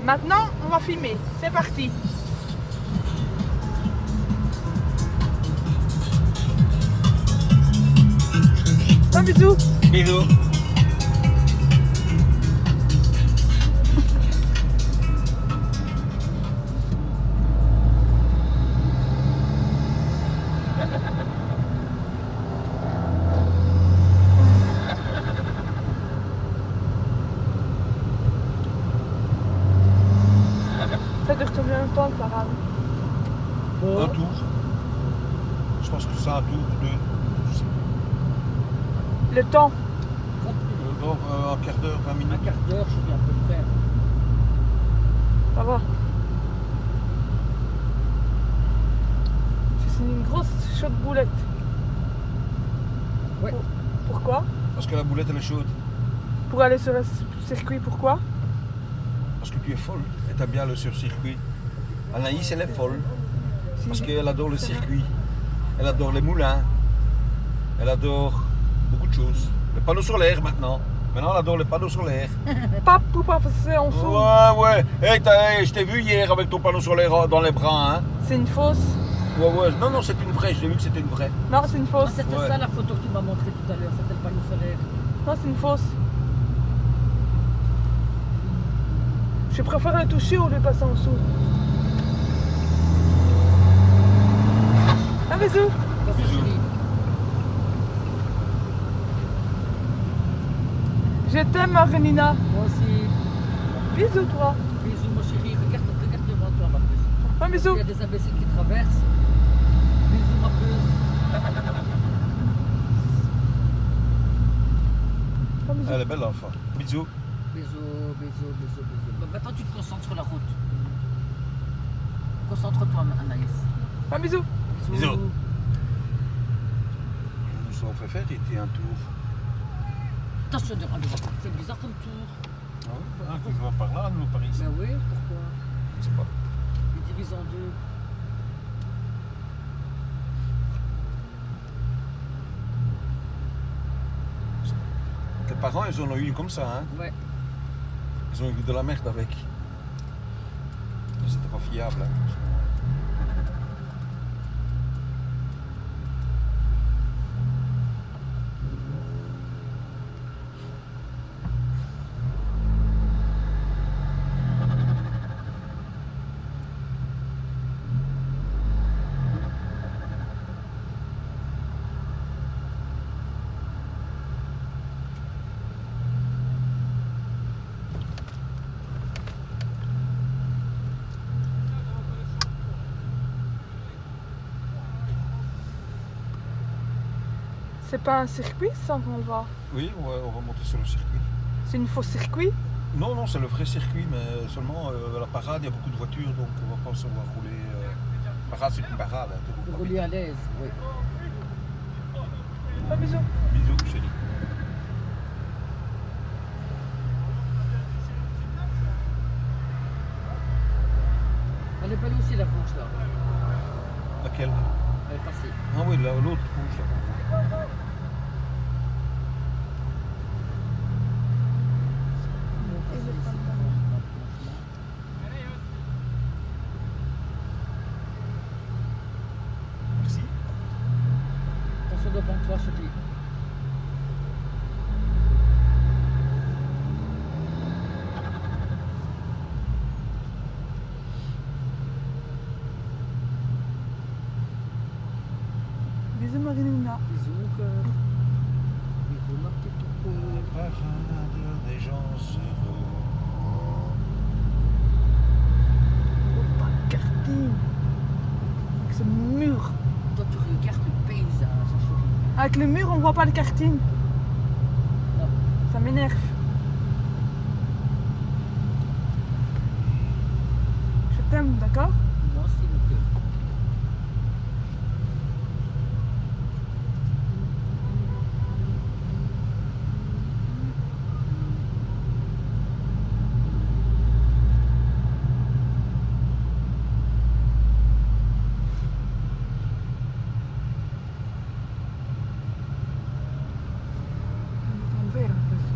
Maintenant, on va filmer. C'est parti. Un bisou. Bisous. Ça dure combien de temps le parade? Un tour. Je pense que c'est un tour ou deux. Je sais Le temps. pas. Un quart d'heure, 20 minutes. Un quart d'heure, je suis à peu près. Ça va. C'est une grosse chaude boulette. Ouais. Pourquoi? Parce que la boulette elle est chaude. Pour aller sur le circuit, pourquoi? Parce que tu es folle. Et t'aimes bien le sur-circuit. Anaïs elle est folle. Parce qu'elle adore le circuit. Elle adore les moulins. Elle adore beaucoup de choses. Les panneaux solaires maintenant. Maintenant elle adore les panneaux solaires. Pas pour passer en dessous. Ouais. Hey, je t'ai vu hier avec ton panneau solaire dans les bras. Hein. C'est une fausse. Ouais. Non, c'est une vraie. J'ai vu que c'était une vraie. Non, c'est une Ah, fausse. c'était Ouais. ça la photo que tu m'as montrée tout à l'heure, c'était le panneau solaire. Non, c'est une fausse. Je préfère le toucher ou le passer en dessous. Un bisou. Ça, c'est Bisous. joli. Je t'aime, Renina. Moi aussi. Bisous, toi. Bisous, mon chéri. Regarde devant toi, ma puce. Un bisou. Il y a des imbéciles qui traversent. Bisous, ma puce. Un bisou. Elle est belle l'enfant. Bisous. Bisous. Bah, maintenant, tu te concentres sur la route. Concentre-toi, Anaïs. Un bisou. Bisous. Nous sommes fait faire ici un tour. Attention devant le voiture. C'est bizarre comme tour. Ah, tu vas par là, nous, par ici. Ben oui, pourquoi? Je sais pas. Il divise en deux. Tes parents, ils en ont eu comme ça, hein. Ouais. Ils ont eu de la merde avec. C'était pas fiable, hein. C'est pas un circuit, ça, qu'on va. Oui, on va monter sur le circuit. C'est une fausse circuit. Non, c'est le vrai circuit, mais seulement à la parade, il y a beaucoup de voitures, donc on va pas savoir rouler. Parade, c'est une parade. Hein, Pour rouler à l'aise, oui. Un bisou. Bisous, chérie. Elle est belle aussi, la rouge, là. Laquelle? Elle est passée. Ah oui, l'autre rouge. Là. Merci. Attention devant toi, chérie. Bisous, Renina. Bisous, cœur. Bisous, ma petite poupée. Parade des gens heureux. Oh, pas de karting. Avec ce mur. Toi, tu regardes le paysage, chérie. Avec le mur, on voit pas le karting. Non. Ça m'énerve. Je t'aime, d'accord? Moi aussi, mon cœur. En vert, en plus.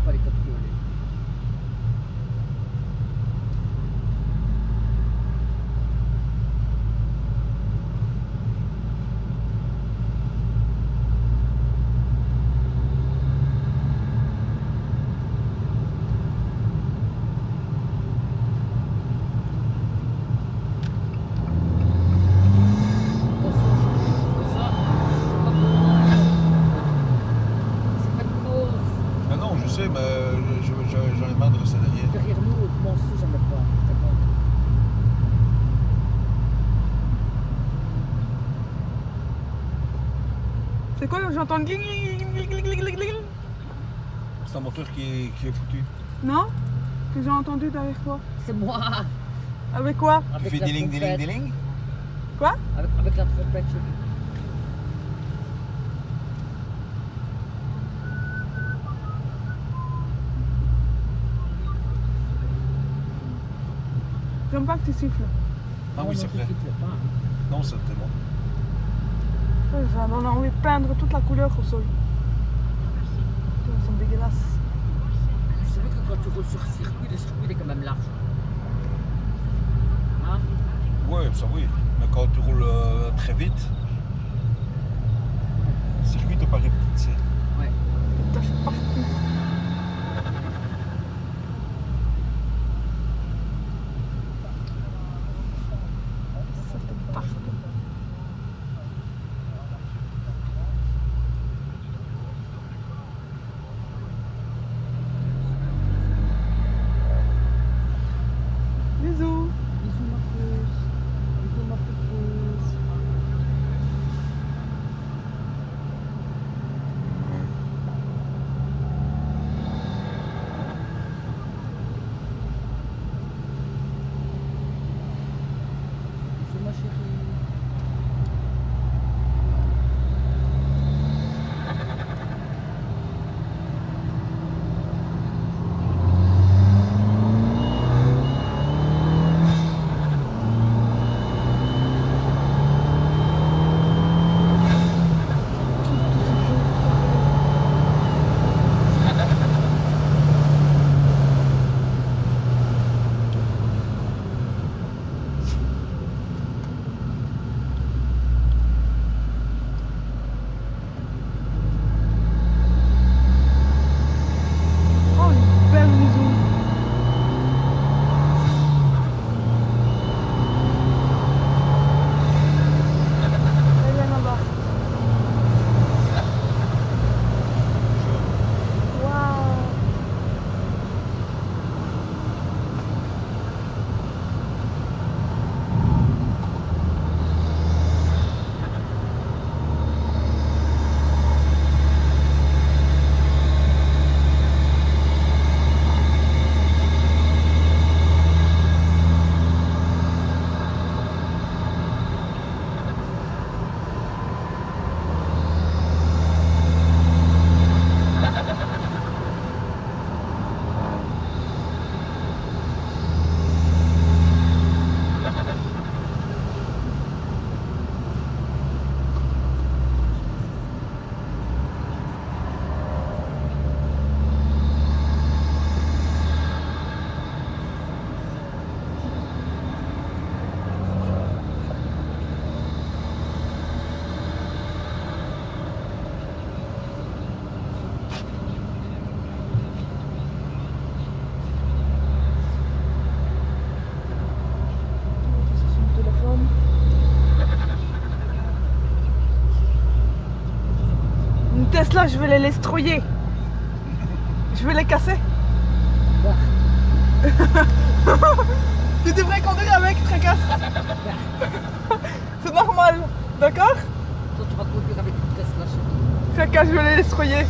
pas les cabriolets. Mais non, je sais, mais j'en ai marre de rester derrière. Derrière nous, moi aussi, j'en ai pas. C'est quoi? J'entends le gling, gling, gling, gling, gling, gling, gling. C'est un moteur qui est foutu. Non? Que j'ai entendu derrière toi. C'est moi. Avec quoi? Tu Avec fais la diling, diling, trompette. diling. Quoi? Avec la trompette, chérie. J'aime pas que tu siffles. Ah oui, c'est vrai. Non, c'était bon. Ça donne envie de peindre toute la couleur au sol. Ça me dégueulasse. C'est vrai que quand tu roules sur circuit, le circuit il est quand même large. Hein? Ouais, ça oui. Mais quand tu roules très vite, le circuit te paraît petit. Ouais. Tâche partout. Ça te partout. Bisous. Bisous ma puce. Bisous ma puce. Bisous ma chérie. Oh, une belle maison. Elle est là-bas. Waouh. C'est son téléphone. Une Tesla, je vais les lestroyer. Je vais les casser. Tu devrais conduire avec, tracasse. C'est normal, d'accord? Toi, tu vas conduire avec une Tesla, chérie. Tracasse, je vais les lestroyer.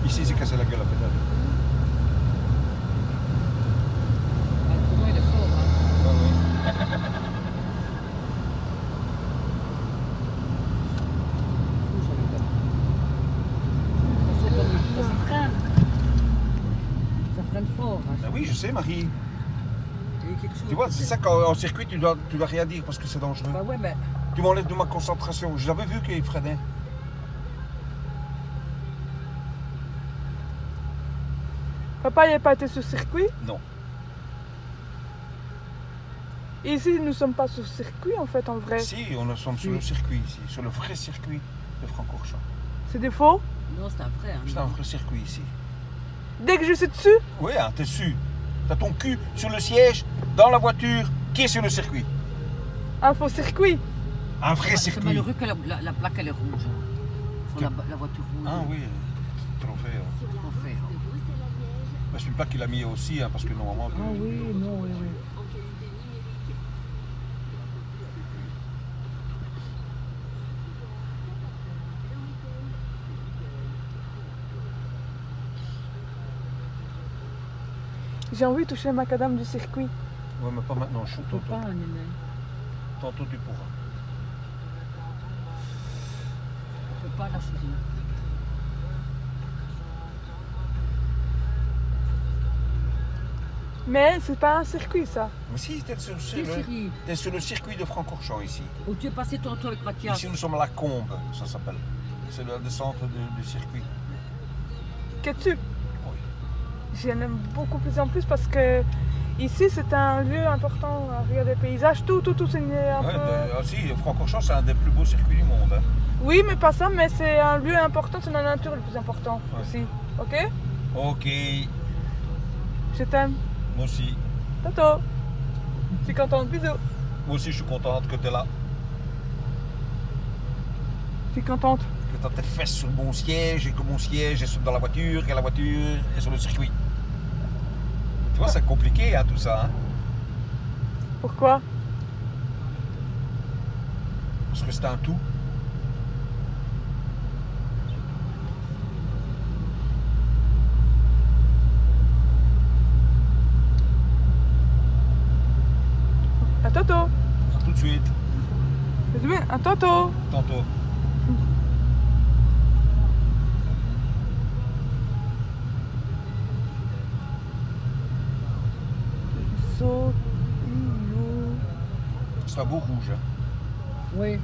Ici, c'est cassé la gueule à pédale. Ah, le tournoi, il est fort, hein. Ah oui. Ouh, j'en ai peur. Ça saute dans le frein, Oui, je sais, Marie. Et quelque chose. Tu vois, c'est ça qu'en circuit, tu dois rien dire parce que c'est dangereux. Bah ouais, mais. Tu m'enlèves de ma concentration. J'avais vu qu'il freinait. Papa, il n'a pas été sur circuit. Non. Ici, nous ne sommes pas sur circuit en fait, en vrai. Si, on sommes sur le circuit ici, sur le vrai circuit de Francorchamps. C'est des faux. Non, c'est un vrai. Hein, C'est un vrai circuit ici. Dès que je suis dessus, Oui, hein, t'es su. T'as ton cul sur le siège, dans la voiture, qui est sur le circuit. un faux circuit. Un vrai C'est circuit. malheureux que la plaque elle est rouge. Sur la voiture rouge. Ah oui, trop fait. Trop fait. Hein. Mais c'est une plaque qu'il a mis aussi, hein, parce que normalement... Ah oui, non, oui, oui. J'ai envie de toucher le macadam du circuit. Ouais, mais pas maintenant, je suis Faut pas, tantôt. Néné. Tantôt tu pourras. On peut pas la chérie. Mais c'est pas un circuit ça. Mais si, t'es sur, Si, chérie. t'es sur le circuit de Francorchamps ici. Où tu es passé tantôt avec Mathias. Ici, nous sommes à la Combe, ça s'appelle. C'est la descente du circuit. Qu'es-tu? Oui. J'en aime beaucoup plus en plus parce que ici c'est un lieu important. Regarde les paysages, tout, c'est un Ouais, peu... si, Francorchamps, c'est un des plus beaux circuits du monde. Hein. Oui, mais pas ça, mais c'est un lieu important, c'est la nature le plus important Ouais. aussi. Ok? Ok, Je t'aime. moi aussi. Tato. Je suis contente, bisous. Moi aussi, je suis contente que tu es là. Je suis contente. Que tu as tes fesses sur le bon siège et que mon siège est dans la voiture, que la voiture est sur le circuit. Tu vois, c'est compliqué, hein, tout ça. Hein? Pourquoi? Parce que c'est un tout. À Toto. À tout de suite. À Toto. Tantôt. C'est un beau rouge. Hein. Oui,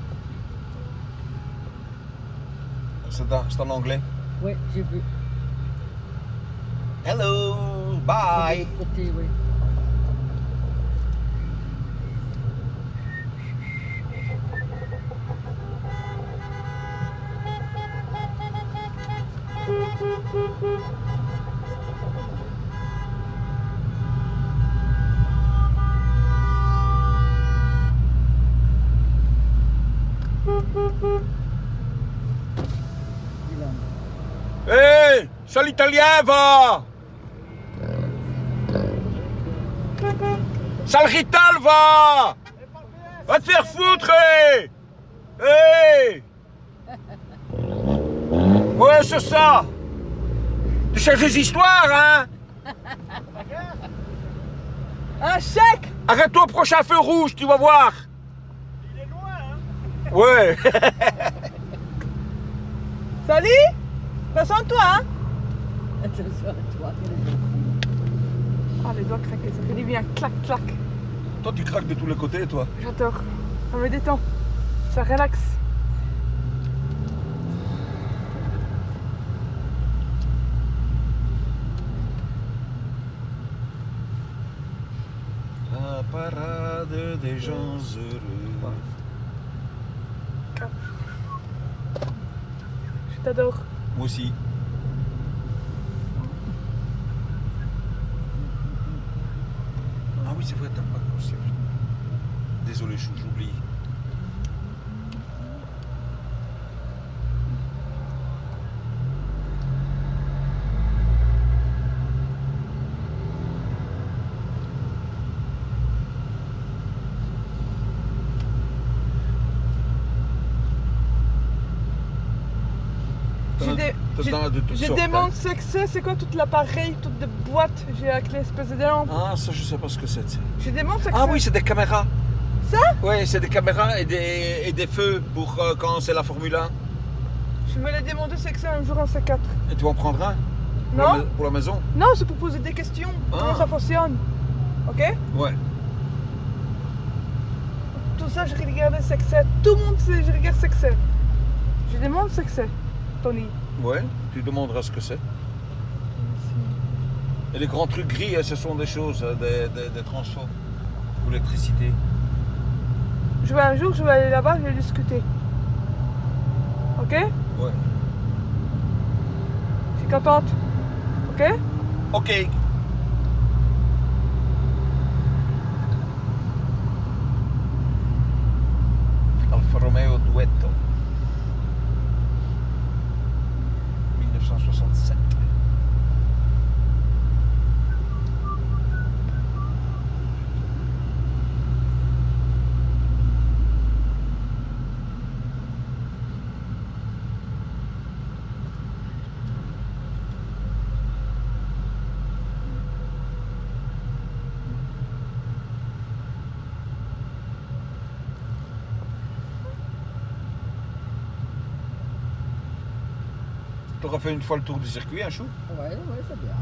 C'est en anglais. oui, j'ai vu. Hello, Sur bye. l'autre côté, oui. Hé, ça l'italien va. Sale rital va. Va te faire foutre, hé. Hé. Ouais, c'est ça. Tu cherches des histoires, hein. Un chèque. Arrête-toi au prochain feu rouge, tu vas voir. Il est loin, hein? Ouais. Salut. Attention toi, hein. Attention à toi. Ah, les doigts craqués, ça fait du bien. Clac, clac. Toi, tu craques de tous les côtés, toi. J'adore. Ça me détend. Ça relaxe. La parade des gens heureux. Je t'adore. Moi aussi. Ah oui, c'est vrai, t'aimes pas le circuit. Désolé, j'oublie. Je demande ce que c'est quoi tout l'appareil, tout de boîte, j'ai avec l'espèce de lampe. Ah, ça, je sais pas ce que c'est. Je demande ce que Ah c'est. oui, c'est des caméras. Ça? Oui, c'est des caméras et des feux pour quand c'est la Formule 1. Je me l'ai demandé ce que c'est un jour en C4. Et tu vas en prendre un? Non, Pour la maison? non, c'est pour poser des questions. Comment Ah. ça fonctionne? Ok? Ouais. Tout ça, je regardais ce que c'est. Tout le monde sait, je regarde ce que c'est. Je demande ce que c'est, Tony. Ouais, tu demanderas ce que c'est. Et les grands trucs gris, ce sont des choses, des transforts pour l'électricité. Un jour, je vais aller là-bas, je vais discuter. Ok? Ouais. Je suis contente. Ok? Ok. Alfa Romeo Duetto. 1967. Tu auras fait une fois le tour du circuit, un chou? Ouais, c'est bien.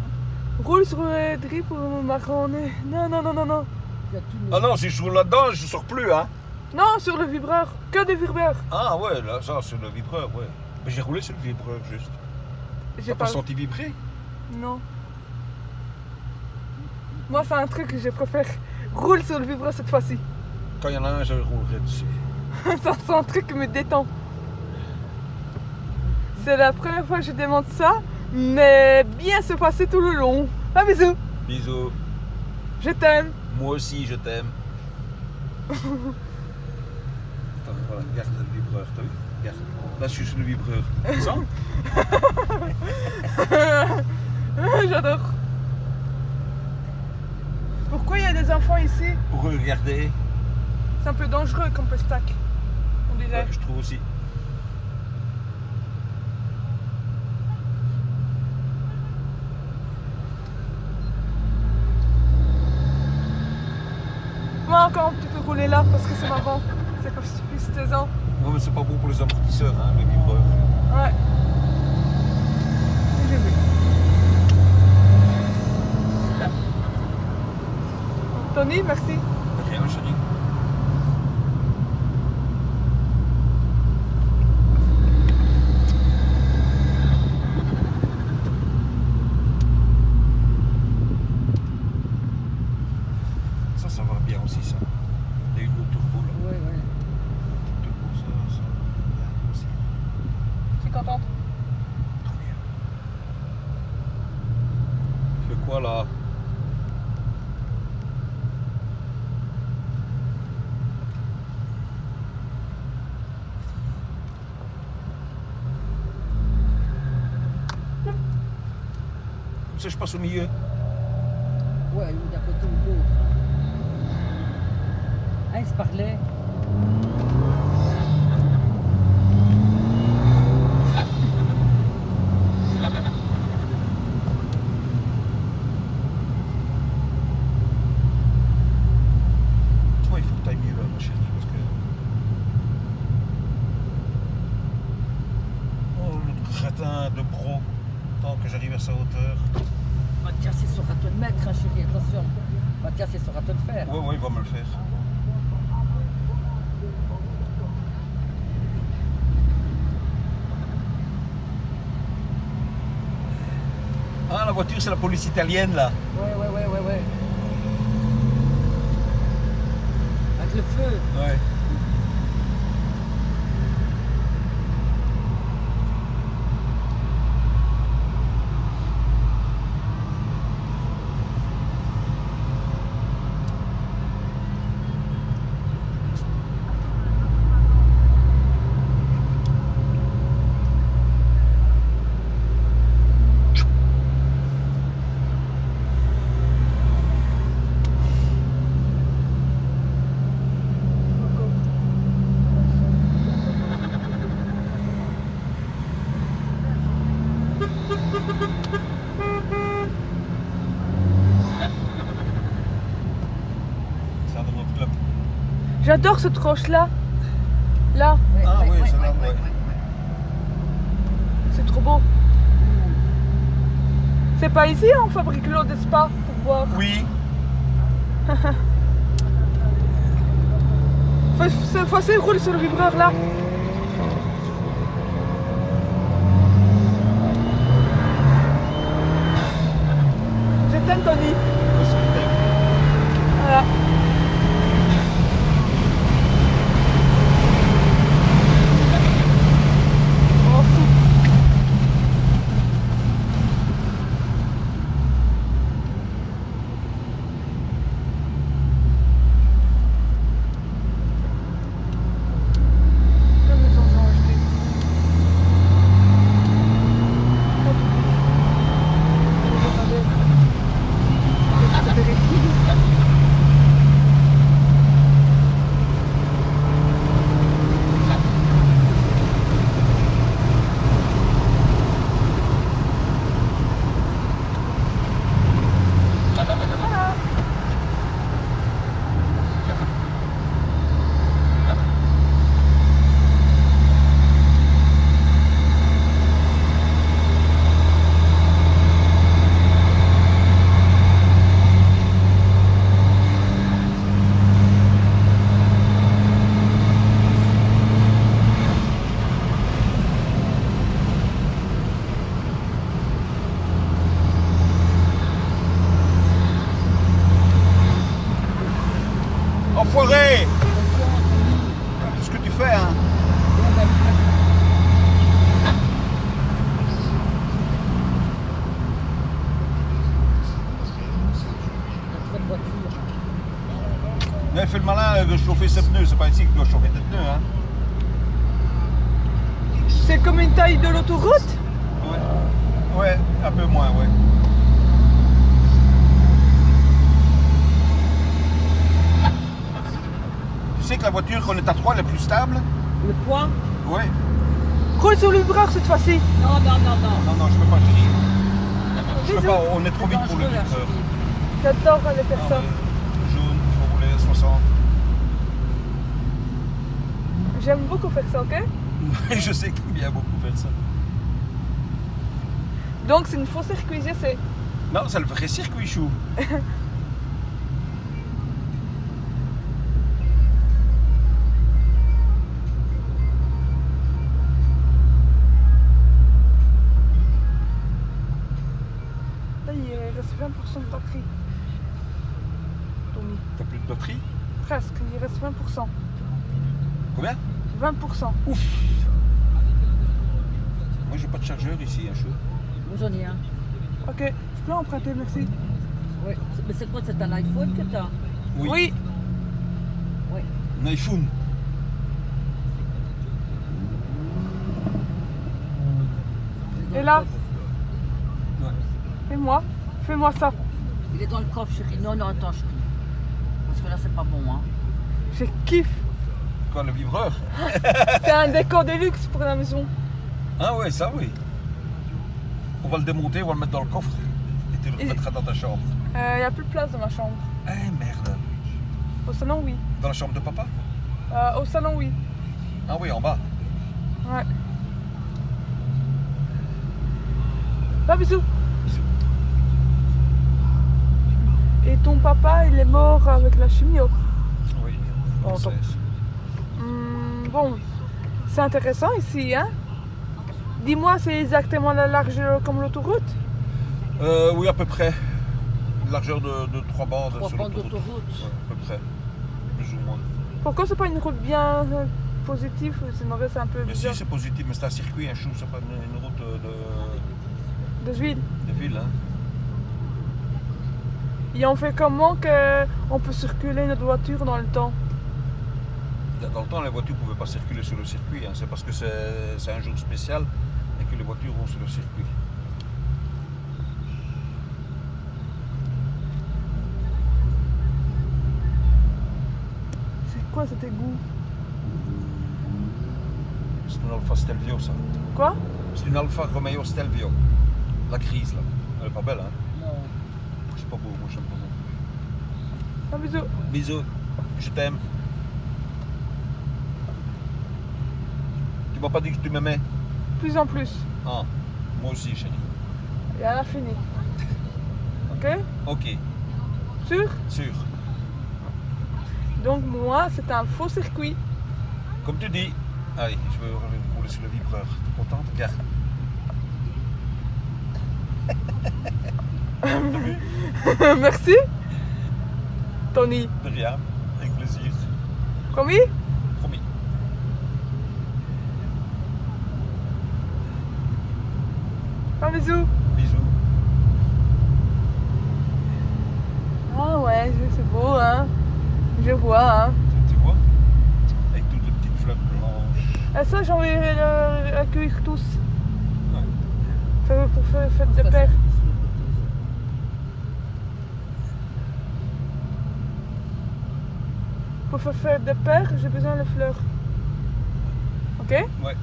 Roule sur les drilles pour me marronner. Non, non, non, non, non. Il y a tout Ah non, si je roule là-dedans, je sors plus, hein. Non, sur le vibreur. Que des vibreurs. Ah ouais, là, ça, c'est le vibreur, ouais. Mais j'ai roulé sur le vibreur, juste. J'ai T'as pas senti vibrer? Non. Moi, c'est un truc que je préfère. Roule sur le vibreur cette fois-ci. Quand il y en a un, je roulerai dessus. Ça, c'est un truc qui me détend. C'est la première fois que je demande ça, mais bien se passer tout le long. Un bisou. Bisous. Je t'aime. Moi aussi, je t'aime. Attends, voilà, regarde le vibreur, t'as vu? Regarde. Là, je suis sur le vibreur. Tu sens? J'adore. Pourquoi il y a des enfants ici? Pour regarder. C'est un peu dangereux comme pestac, on dirait. Ouais, je trouve aussi. Moi encore, tu peux rouler là parce que c'est marrant. C'est comme si tu puisses tes ans. Non, mais c'est pas bon pour les amortisseurs, hein, le vibreur. Ouais. J'ai vu. Tony, merci. Rien, chérie. Ça va bien aussi, ça. Il y a une autre turbo, là. Ouais. Turbo, ça va bien aussi. Je suis contente. Très bien. Tu fais quoi, là? Comme ça, je passe au milieu. Ouais, ou d'un côté ou de l'autre. Ah, ils se parlaient. Toi, il faut que tu ailles mieux, ma chérie, parce que... Oh, le crétin de bro. Tant que j'arrive à sa hauteur. Mathias, il saura te le mettre, hein, chérie, attention. Mathias, il saura te le faire. Ouais, il va me le faire. Ah, la voiture, c'est la police italienne, là. Ouais. Avec le feu. Ouais. C'est un de notre club. J'adore cette roche-là. Là, Ah oui, c'est là, ouais. c'est trop beau. pas ici on fabrique l'eau des spas pour boire. Oui. Cette fois-ci, roule sur le vibreur là. Je t'aime, Tony. Voilà. Oh, fou. La maison que j'ai achetée. Enfoiré! C'est ce que tu fais, hein? Trop de voitures. Mais fais le malin de chauffer ses pneus, c'est pas ici que tu dois chauffer tes pneus, hein? C'est comme une taille de l'autoroute. Ouais. Ouais, un peu moins, ouais. Tu sais que la voiture, quand on est à 3, elle est plus stable? Le poids? Ouais. Roule sur le vibreur cette fois-ci. Non, non, non, non. Non, non, je peux pas, chérie. Je peux Bisous. pas, on est trop vite pour le Dangereux, là, vibreur. chérie. J'adore les faire ça. Jaune, il faut rouler à 60. J'aime beaucoup faire ça, ok? Je sais que tu aimes bien beaucoup faire ça. Donc c'est une fausse circuit, c'est. Non, c'est le vrai circuit chou. Là, il reste 20% de batterie. Tony. T'as plus de batterie? Presque, il reste 20%. Combien? 20%. Ouf! Moi j'ai pas de chargeur ici, hein, chou. Moi j'en ai un. Ok, je peux emprunter, merci. Oui. Mais c'est quoi? C'est un iPhone que t'as? Oui. Oui. Un iPhone. Et là, Ouais. fais-moi ça. Il est dans le coffre, chérie. Non, non, attends, chérie. Parce que là, c'est pas bon, hein. Je kiffe. Quoi, le vibreur? C'est un décor de luxe pour la maison. Ah ouais, ça oui. On va le démonter, on va le mettre dans le coffre. Et tu le Et- remettras dans ta chambre. Il n'y a plus de place dans ma chambre. Eh merde. Au salon, oui. Dans la chambre de papa? Au salon, oui. Ah oui, en bas. Ouais. Ah, bisous. Bisous. Et ton papa, il est mort avec la chimio. Oui. Oh, on sait. Bon, c'est intéressant ici, hein? Dis-moi, c'est exactement la largeur comme l'autoroute? Oui, à peu près. Une largeur de 3 bandes 3 sur bandes l'autoroute. d'autoroute. Ouais, à peu près. Plus ou moins. Pourquoi c'est pas une route bien positive? C'est un peu Mais si, bizarre. c'est positif, mais c'est un circuit, un chou, c'est pas une route De ville. de ville. Hein. Et on fait comment qu'on peut circuler notre voiture dans le temps? Dans le temps, les voitures ne pouvaient pas circuler sur le circuit. Hein. C'est parce que c'est un jour spécial et que les voitures vont sur le circuit. C'est quoi cet égout? C'est une Alfa Stelvio, ça. Quoi? C'est une Alfa Romeo Stelvio. La grise, là. Elle est pas belle, hein? Non. C'est pas beau, moi j'aime pas. Un bisou. Bisous, je t'aime. Tu m'as pas dit que tu m'aimais? Plus en plus. Ah, moi aussi, chérie. Et à l'infini. Ok? Ok, Sûr? sûr. Donc moi, c'est un faux circuit. Comme tu dis. Allez, je vais rouler sur le vibreur. T'es contente? Regarde. T'as vu? Merci. Tony. De rien, avec plaisir. Promis? Promis. Un bisou. Bisous. Ah ouais, c'est beau, hein. Je vois, hein. Tu vois? Avec toutes les petites fleurs blanches. Et ça, j'ai envie de accueillir tous. Ouais. Pour faire fête de Ça, père. c'est- Pour faire fête de père, j'ai besoin de fleurs. Ok? Ouais.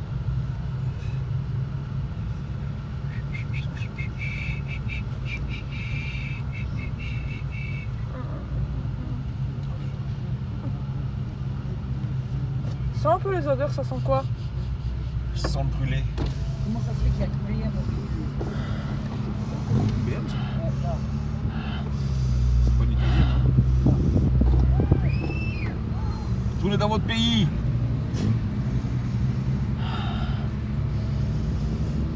Sens un peu les odeurs, ça sent quoi? Ça sent le brûlé. Comment ça se fait qu'il y a que BM BM, ça? là. C'est pas une italienne, hein? Retournez dans votre pays.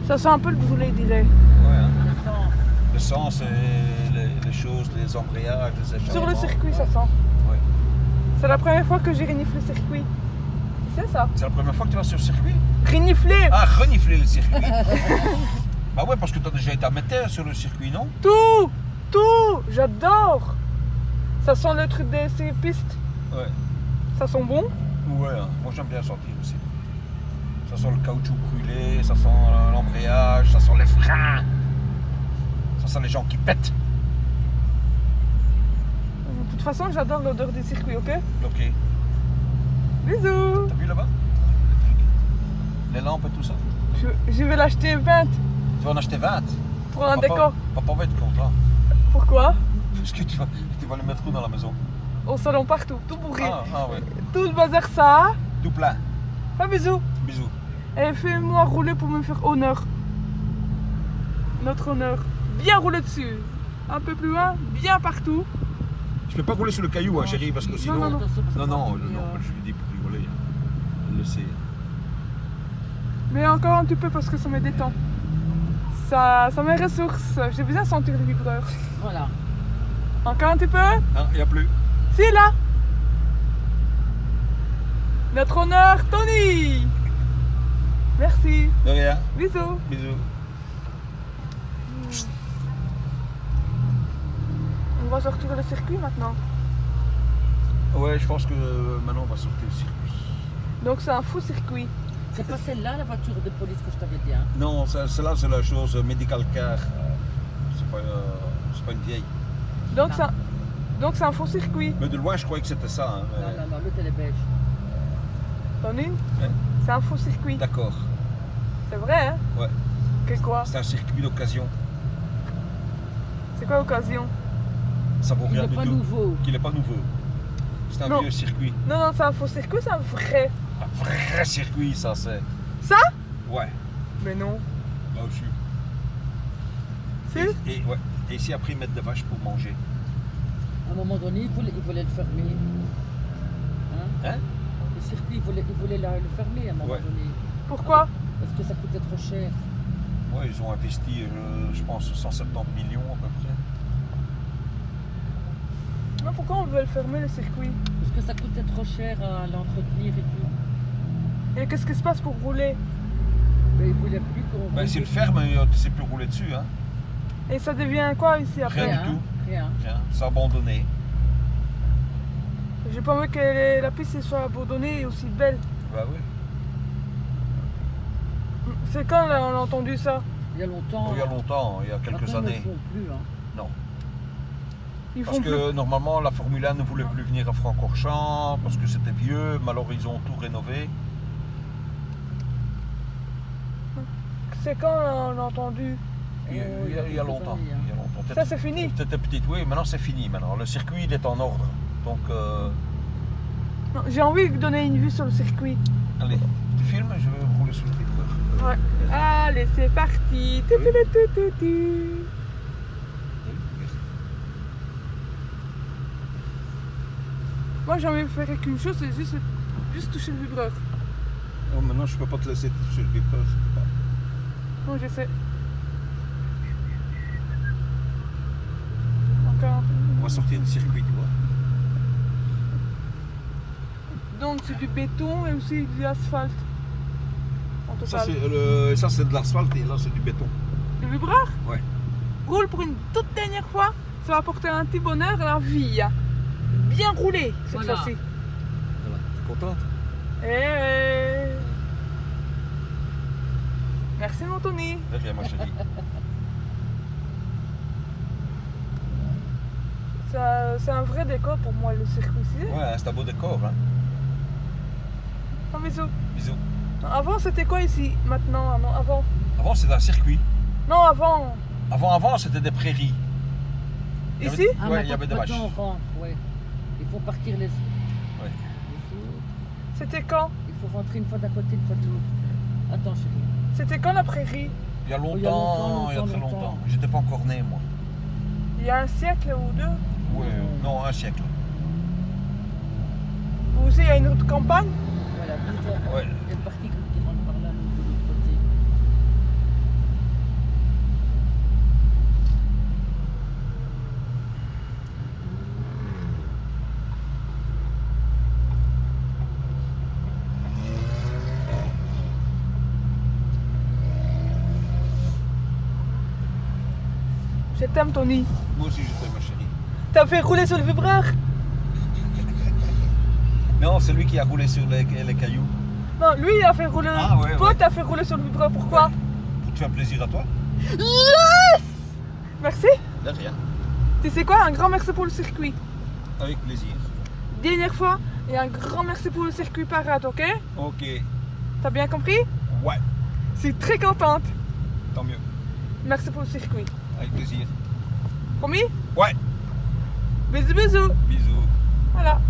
Ça sent un peu le brûlé, je dirais. Ouais, hein. Le sang. Le sang, c'est les choses, les embrayages, les échappements. Sur le circuit, ça sent. Ouais. C'est la première fois que j'ai reniflé le circuit. C'est ça? C'est la première fois que tu vas sur le circuit? Renifler! Ah, renifler le circuit. Bah ouais, parce que tu as déjà été amateur sur le circuit, non? Tout! Tout! J'adore! Ça sent le truc des pistes. Ouais. Ça sent bon. Ouais, hein. Moi j'aime bien sentir aussi. Ça sent le caoutchouc brûlé, ça sent l'embrayage, ça sent les freins. Ça sent les gens qui pètent. De toute façon, j'adore l'odeur du circuit, ok? Ok. Bisous! T'as vu là-bas? Les lampes et tout ça? Je vais l'acheter 20 Tu vas en acheter 20. pour un décor. Papa va être content. Pourquoi? Parce que tu vas le mettre où dans la maison? Au salon partout, tout pourri. Ah ouais. Tout le bazar ça. Tout plein. Un bisou. Bisous. Et fais-moi rouler pour me faire honneur. Notre honneur. Bien rouler dessus. Un peu plus loin, bien partout. Je peux pas rouler sur le caillou, hein, chérie, parce que sinon. non. Non, je lui dis pour rigoler. Elle le sait. Mais encore un petit peu parce que ça me détend. Ça me ressource. J'ai besoin de sentir le vibreur. Voilà. Encore un petit peu. Non, il n'y a plus. C'est là. Notre honneur, Tony. Merci. De rien. Bisous. Bisous. On va sortir le circuit maintenant. Ouais, je pense que maintenant on va sortir le circuit. Donc c'est un faux circuit. C'est pas celle-là la voiture de police que je t'avais dit. Hein. Non, celle-là c'est la chose medical car. C'est pas une vieille. Donc Non. c'est un faux circuit. Mais de loin, je croyais que c'était ça. Hein, mais- Non, l'autre elle est beige. Tony, Ouais. c'est un faux circuit. D'accord. C'est vrai, hein? Ouais. Que quoi? C'est un circuit d'occasion. C'est quoi l'occasion? Ça vaut Il rien n'est du pas tout. nouveau. Qu'il n'est pas nouveau. C'est un Non. vieux circuit. Non, c'est un faux circuit, c'est un vrai. Un vrai circuit, ça c'est. Ça? Ouais. Mais non. Là aussi. Si? Ouais. Et ici après ils mettent des vaches pour manger. À un moment donné, il voulait le fermer. Hein? Hein? Le circuit, il voulait le fermer à un moment Ouais. donné. Pourquoi? Parce que ça coûtait trop cher. Ouais, ils ont investi, je pense, 170 millions à peu près. Non, pourquoi on veut le fermer le circuit? Parce que ça coûtait trop cher à l'entretenir et tout. Et qu'est-ce qui se passe pour rouler? Mais il voulait plus qu'on. Ben, s'ils le ferment, tu ne sais plus rouler dessus. Hein. Et ça devient quoi ici après? Rien. Rien, du tout. rien. Tiens, c'est abandonné. J'ai pas envie que la piste soit abandonnée et aussi belle. Bah oui. C'est quand là, on a entendu ça? Il y a longtemps. Il y a longtemps, il y a quelques Maintenant, années. Ils ne font plus. Hein. Non. Ils Parce font que normalement la Formule 1 ne voulait plus venir à Francorchamps parce que c'était vieux, mais alors ils ont tout rénové. plus. C'est quand là, on a entendu? Il y a quelques longtemps. années, hein. Il y a longtemps. Ça c'est fini. T'étais petite, oui, maintenant c'est fini. Maintenant le circuit il est en ordre. Donc Non, j'ai envie de donner une vue sur le circuit. allez, tu filmes, je vais rouler sur le tracteur. Ouais. Allez, c'est parti. Tu, tu, tu, tu, tu, tu. Moi, j'ai envie de faire qu'une chose, c'est juste toucher le vibreur. Oh, maintenant, je peux pas te laisser toucher le vibreur. Je peux pas. Non, je sais. Encore. On va sortir du circuit, tu vois. Donc, c'est du béton et aussi du asphalte. En Ça, total. c'est de l'asphalte et là, c'est du béton. Le vibreur Ouais. roule pour une toute dernière fois. Ça va apporter un petit bonheur à la vie. Bien roulé cette Voilà. fois-ci. Voilà. T'es contente? Eh. Merci mon Tony. De rien, ma chérie. C'est un vrai décor pour moi le circuit-ci. Ouais, c'est un beau décor. Hein. Oh, bisous. Bisous. Avant c'était quoi ici? Maintenant, ah non, avant. Avant, c'était un circuit. Non, avant. Avant, c'était des prairies. Il y Ici avait- Ah, Ouais, il y avait des vaches. maintenant, on rentre, ouais. Il faut partir les autres. C'était quand? Il faut rentrer une fois d'un côté, une fois de l'autre. Attends, chérie. C'était quand la prairie? Il y a longtemps, Il y a longtemps, il y a très longtemps. longtemps. J'étais pas encore né, moi. Il y a un siècle ou deux. Ouais, non, un siècle. Vous aussi, il y a une autre campagne. Voilà, donc, Ouais. il y a une partie qui rentre par là, l'autre de l'autre côté. Je t'aime Tony. Moi aussi, je t'aime, ma chérie. T'as fait rouler sur le vibreur? Non, c'est lui qui a roulé sur les cailloux. Non, lui il a fait rouler. Ah, ouais, Toi ouais. t'as fait rouler sur le vibreur, pourquoi? Ouais. Pour te faire plaisir à toi. Merci. De rien. Tu sais quoi? Un grand merci pour le circuit. Avec plaisir. Dernière fois, et un grand merci pour le circuit parade, ok? Ok. T'as bien compris? Ouais, Je suis très contente. tant mieux. Merci pour le circuit. Avec plaisir. Promis? Ouais. Bisous, bisous. Bisous. Voilà.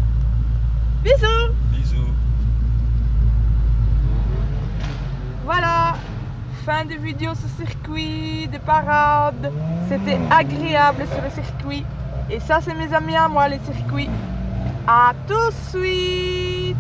Bisous. Bisous. Voilà. Fin de vidéo sur circuit de parade. C'était agréable sur le circuit. Et ça, c'est mes amis à moi, les circuits. À tout de suite.